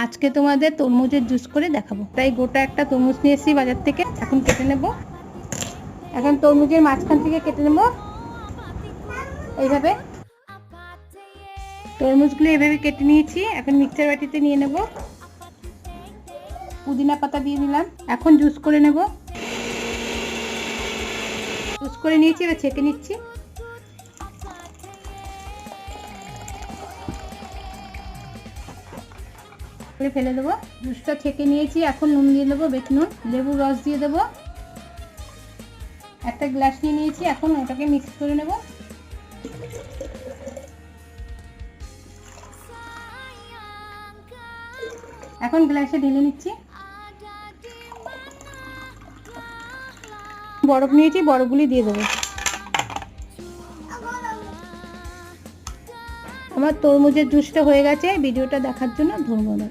আজকে তোমাদের তরমুজের জুস করে দেখাবো। তাই গোটা একটা তরমুজ নিয়ে এসেছি বাজার থেকে, এখন কেটে নেব। এখন তরমুজের মাঝখান থেকে কেটে নেব এইভাবে। তরমুজগুলো এইভাবে কেটে নিয়েছি, এখন মিক্সার বাটিতে নিয়ে নেব। পুদিনা পাতা দিয়ে দিলাম। এখন জুস করে নেব। জুস করে নিয়েছি, এবার ছেঁকে নিচ্ছি। ফেলে দেবো। জুসটা ছেঁকে নিয়েছি, এখন নুন দিয়ে দেবো, বেট নুন। লেবুর রস দিয়ে দেবো। একটা গ্লাস নিয়ে নিয়েছি, এখন ওটাকে মিক্স করে নেব। এখন গ্লাসে ঢেলে নিচ্ছি। বরফ নিয়েছি, বরফগুলি দিয়ে দেবো। আমার তরমুজের জুসটা হয়ে গেছে। ভিডিওটা দেখার জন্য ধন্যবাদ।